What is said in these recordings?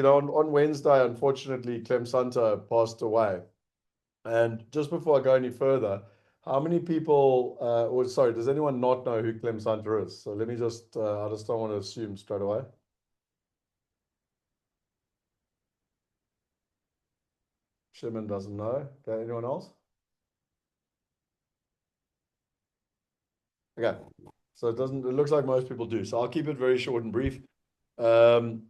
on Wednesday, unfortunately, Clem Sunter passed away. And just before I go any further, how many people, or sorry, does anyone not know who Clem Sunter is? So let me just, I just don't want to assume straight away. Shimon doesn't know. Okay, anyone else? Okay. So it looks like most people do. So I'll keep it very short and brief.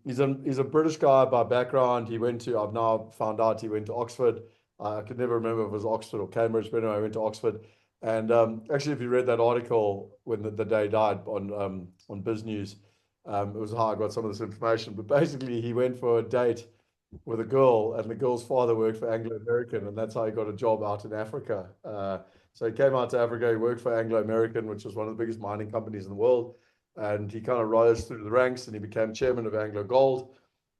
He's a British guy by background. I've now found out he went to Oxford. I could never remember if it was Oxford or Cambridge, but anyway, I went to Oxford. And actually, if you read that article when the day he died on Biz News, it was how I got some of this information. But basically, he went for a date with a girl, and the girl's father worked for Anglo American, and that's how he got a job out in Africa. So he came out to Africa. He worked for Anglo American, which was one of the biggest mining companies in the world, and he kind of rose through the ranks, and he became chairman of Anglo Gold.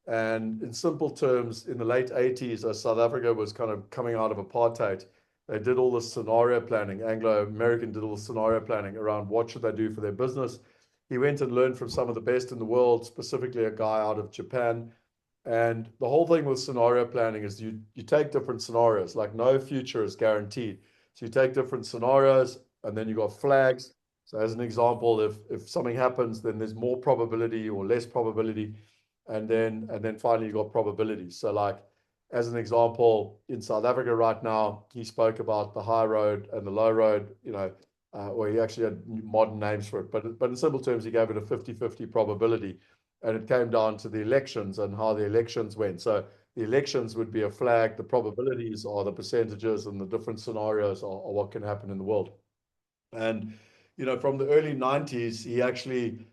And in simple terms, in the late 80s, as South Africa was kind of coming out of apartheid, they did all this scenario planning. Anglo American did all the scenario planning around what should they do for their business. He went and learned from some of the best in the world, specifically a guy out of Japan. And the whole thing with scenario planning is you take different scenarios, like no future is guaranteed. So you take different scenarios and then you got flags. So as an example, if something happens, then there's more probability or less probability. And then finally you got probability. So like as an example, in South Africa right now, he spoke about the high road and the low road, or he actually had modern names for it. But in simple terms, he gave it a 50-50 probability, and it came down to the elections and how the elections went. So the elections would be a flag, the probabilities are the percentages, and the different scenarios are what can happen in the world. And from the early 90s, he actually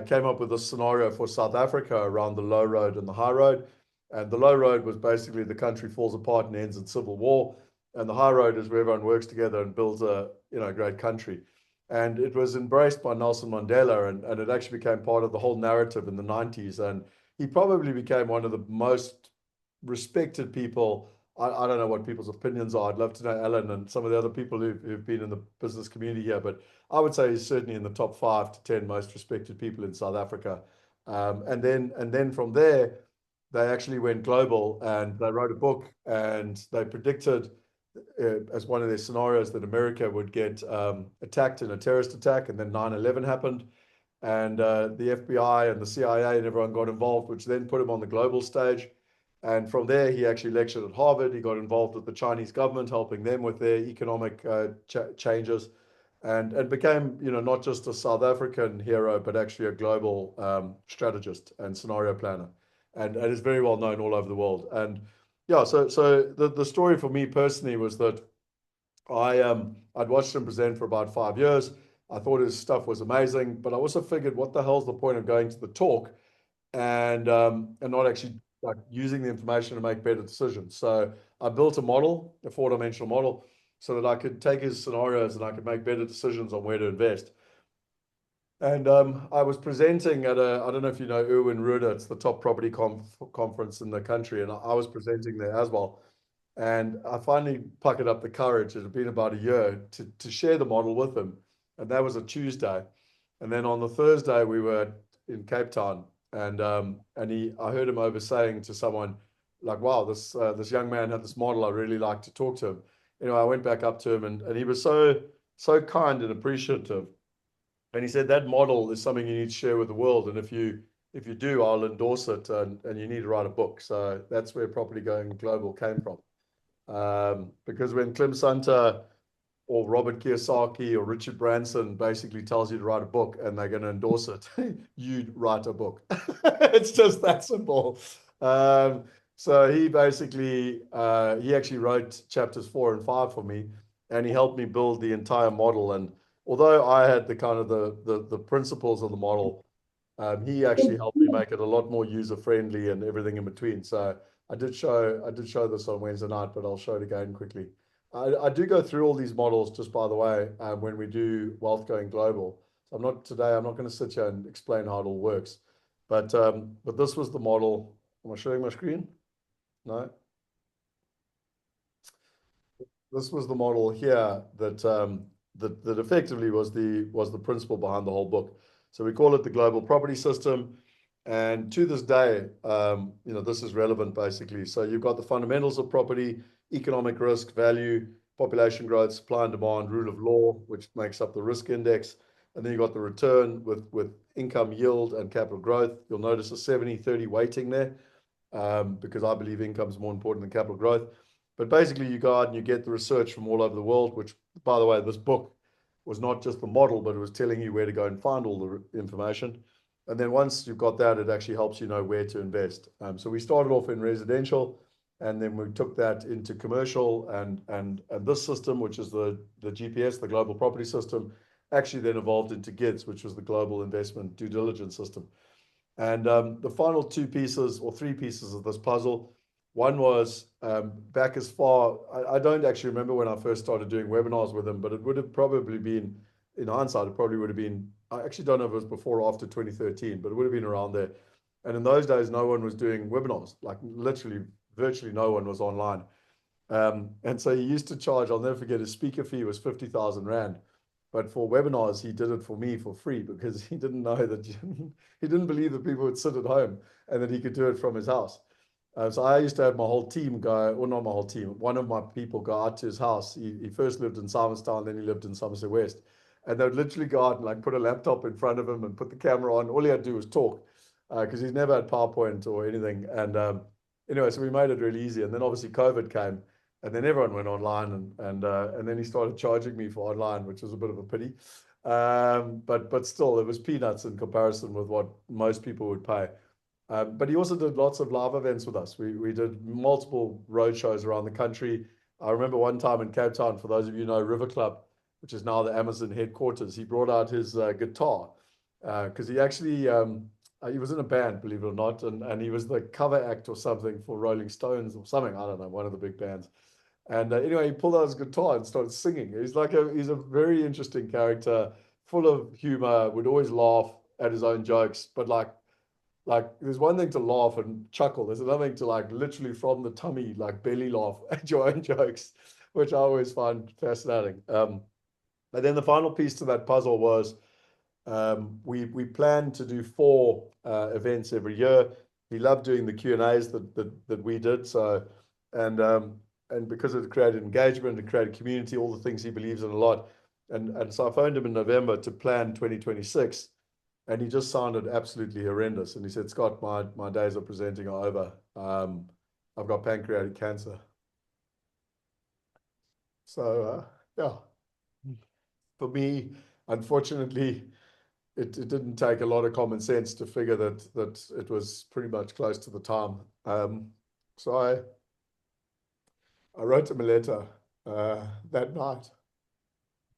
came up with a scenario for South Africa around the low road and the high road. And the low road was basically the country falls apart and ends in civil war, and the high road is where everyone works together and builds a great country. And it was embraced by Nelson Mandela, and it actually became part of the whole narrative in the 90s. And he probably became one of the most respected people. I don't know what people's opinions are. I'd love to know Alan and some of the other people who've been in the business community here, but I would say he's certainly in the top 5 to 10 most respected people in South Africa. And then from there, they actually went global, and they wrote a book, and they predicted as one of their scenarios that America would get attacked in a terrorist attack, and then 9/11 happened, and the FBI and the CIA and everyone got involved, which then put him on the global stage. And from there, he actually lectured at Harvard. He got involved with the Chinese government, helping them with their economic changes, and became, not just a South African hero, but actually a global strategist and scenario planner, and is very well known all over the world. And yeah, so the story for me personally was that I'd watched him present for about 5 years. I thought his stuff was amazing, but I also figured, what the hell's the point of going to the talk and not actually like using the information to make better decisions? So I built a model, a four-dimensional model, so that I could take his scenarios and I could make better decisions on where to invest. And I was presenting at I don't know if you know Irwin Ruder, it's the top property conference in the country, and I was presenting there as well. And I finally puckered up the courage. It had been about a year to share the model with him. And that was a Tuesday. And then on the Thursday, we were in Cape Town. And I heard him over saying to someone, like, wow, this young man had this model. I really like to talk to him. I went back up to him, and he was so kind and appreciative. And he said that model is something you need to share with the world. And if you do, I'll endorse it. And you need to write a book. So that's where Property Going Global came from. Because when Clem Sunter or Robert Kiyosaki or Richard Branson basically tells you to write a book and they're going to endorse it, you write a book. It's just that simple. So he actually wrote chapters 4 and 5 for me, and he helped me build the entire model. And although I had the kind of the principles of the model, he actually helped me make it a lot more user friendly and everything in between. So I did show this on Wednesday night, but I'll show it again quickly. I do go through all these models, just by the way, when we do Wealth Going Global. So I'm not going to sit here and explain how it all works, but this was the model. Am I showing my screen? No. This was the model here that effectively was the principle behind the whole book. So we call it the global property system. And to this day, this is relevant basically. So you've got the fundamentals of property, economic risk, value, population growth, supply and demand, rule of law, which makes up the risk index. And then you've got the return with income yield and capital growth. You'll notice a 70-30 weighting there, because I believe income is more important than capital growth. But basically, you go out and you get the research from all over the world, which, by the way, this book was not just the model, but it was telling you where to go and find all the information. And then once you've got that, it actually helps you know where to invest. So we started off in residential, and then we took that into commercial, and this system, which is the GPS, the global property system, actually then evolved into GIDS, which was the global investment due diligence system. And the final two pieces or three pieces of this puzzle, one was back as far, I don't actually remember when I first started doing webinars with him, but it would have probably been, in hindsight, it probably would have been, I actually don't know if it was before or after 2013, but it would have been around there. And in those days, no one was doing webinars, like literally, virtually no one was online. And so he used to charge, I'll never forget, his speaker fee was 50,000 Rand. But for webinars, he did it for me for free because he didn't know that he didn't believe that people would sit at home and that he could do it from his house. So I used to have my whole team go, or not my whole team, one of my people go out to his house. He first lived in Simonstown, then he lived in Somerset West. And they would literally go out and like put a laptop in front of him and put the camera on. All he had to do was talk, because he's never had PowerPoint or anything. And anyway, so we made it really easy. And then obviously COVID came, and then everyone went online, and then he started charging me for online, which was a bit of a pity. But still, it was peanuts in comparison with what most people would pay. But he also did lots of live events with us. We did multiple road shows around the country. I remember one time in Cape Town, for those of you who know River Club, which is now the Amazon headquarters, he brought out his guitar, because he was in a band, believe it or not, and he was the cover act or something for Rolling Stones or something. I don't know, one of the big bands. And anyway, he pulled out his guitar and started singing. He's a very interesting character, full of humor, would always laugh at his own jokes. But like there's one thing to laugh and chuckle. There's another thing to like literally from the tummy, like belly laugh at your own jokes, which I always find fascinating. And then the final piece to that puzzle was, we planned to do 4 events every year. He loved doing the Q&As that we did. So, and because it created engagement, it created community, all the things he believes in a lot. And so I phoned him in November to plan 2026, and he just sounded absolutely horrendous. And he said, Scott, my days of presenting are over. I've got pancreatic cancer. So yeah, for me, unfortunately, it didn't take a lot of common sense to figure that it was pretty much close to the time. So I wrote him a letter that night.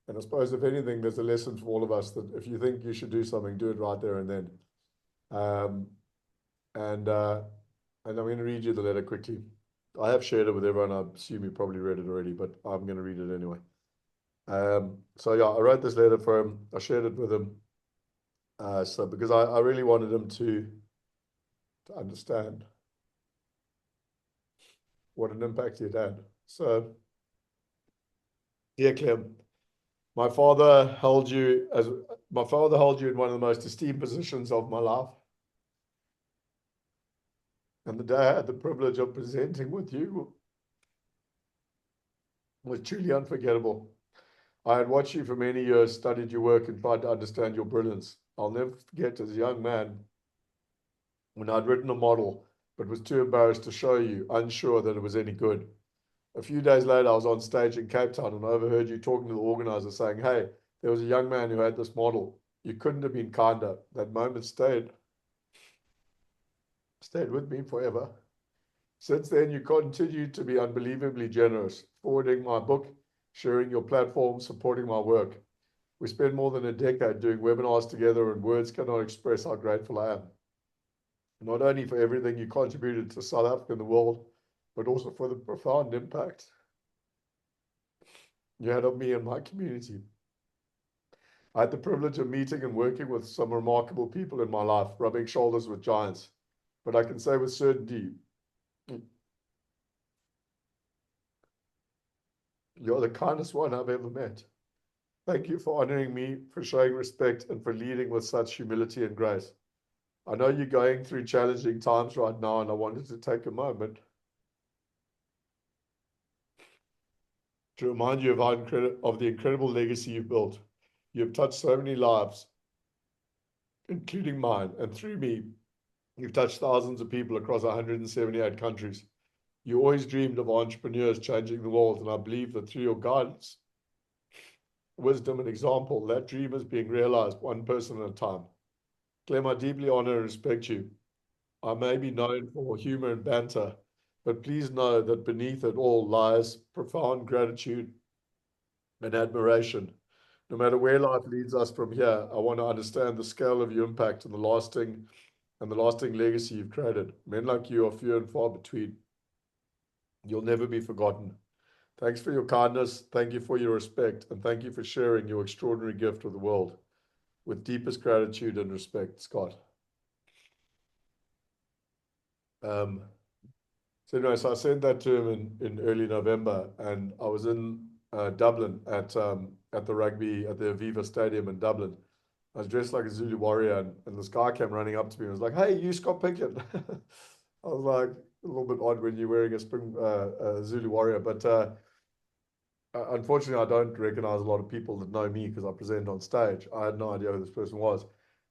And I suppose, if anything, there's a lesson for all of us that if you think you should do something, do it right there and then. Um, and I'm going to read you the letter quickly. I have shared it with everyone. I assume you probably read it already, but I'm going to read it anyway. So yeah, I wrote this letter for him. I shared it with him. So because I really wanted him to understand what an impact he had had. So, dear Clem, my father held you in one of the most esteemed positions of my life. And the day I had the privilege of presenting with you was truly unforgettable. I had watched you for many years, studied your work, and tried to understand your brilliance. I'll never forget, as a young man, when I'd written a model, but was too embarrassed to show you, unsure that it was any good. A few days later, I was on stage in Cape Town and overheard you talking to the organizer, saying, hey, there was a young man who had this model. You couldn't have been kinder. That moment stayed with me forever. Since then, you continued to be unbelievably generous, forwarding my book, sharing your platform, supporting my work. We spent more than a decade doing webinars together, and words cannot express how grateful I am. Not only for everything you contributed to South Africa and the world, but also for the profound impact you had on me and my community. I had the privilege of meeting and working with some remarkable people in my life, rubbing shoulders with giants. But I can say with certainty, you're the kindest one I've ever met. Thank you for honoring me, for showing respect, and for leading with such humility and grace. I know you're going through challenging times right now, and I wanted to take a moment to remind you of of the incredible legacy you've built. You've touched so many lives, including mine, and through me, you've touched thousands of people across 178 countries. You always dreamed of entrepreneurs changing the world, and I believe that through your guidance, wisdom, and example, that dream is being realized one person at a time. Clem, I deeply honor and respect you. I may be known for humor and banter, but please know that beneath it all lies profound gratitude and admiration. No matter where life leads us from here, I want to understand the scale of your impact and the lasting legacy you've created. Men like you are few and far between. You'll never be forgotten. Thanks for your kindness. Thank you for your respect. And thank you for sharing your extraordinary gift with the world. With deepest gratitude and respect, Scott. Um, so, anyway, so I sent that to him in early November, and I was in Dublin at the rugby at the Aviva Stadium in Dublin. I was dressed like a Zulu warrior, and this guy came running up to me and was like, "Hey, you Scott Picken." I was like, a little bit odd when you're wearing a Zulu warrior, but unfortunately, I don't recognize a lot of people that know me because I present on stage. I had no idea who this person was.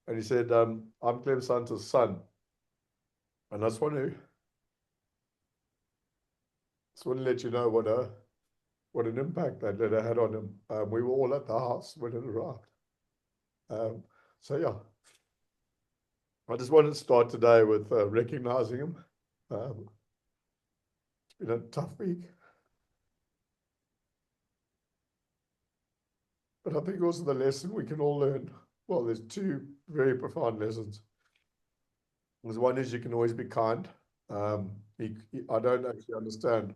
And he said, I'm Clem Sunter's son. And I just want to let you know what an impact that letter had on him. We were all at the house when it arrived. Um, so, yeah, I just wanted to start today with recognizing him. Um, it's been a tough week. But I think also the lesson we can all learn, well, there's two very profound lessons. There's one is you can always be kind. I don't actually understand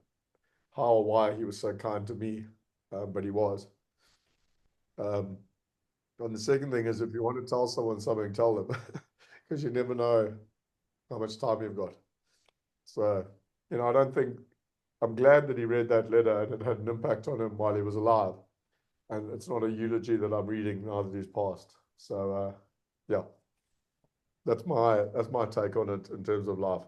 how or why he was so kind to me, but he was. Um, and the second thing is if you want to tell someone something, tell them, because you never know how much time you've got. So, I don't think, I'm glad that he read that letter and it had an impact on him while he was alive. And it's not a eulogy that I'm reading now that he's passed. So, yeah, that's my take on it in terms of life.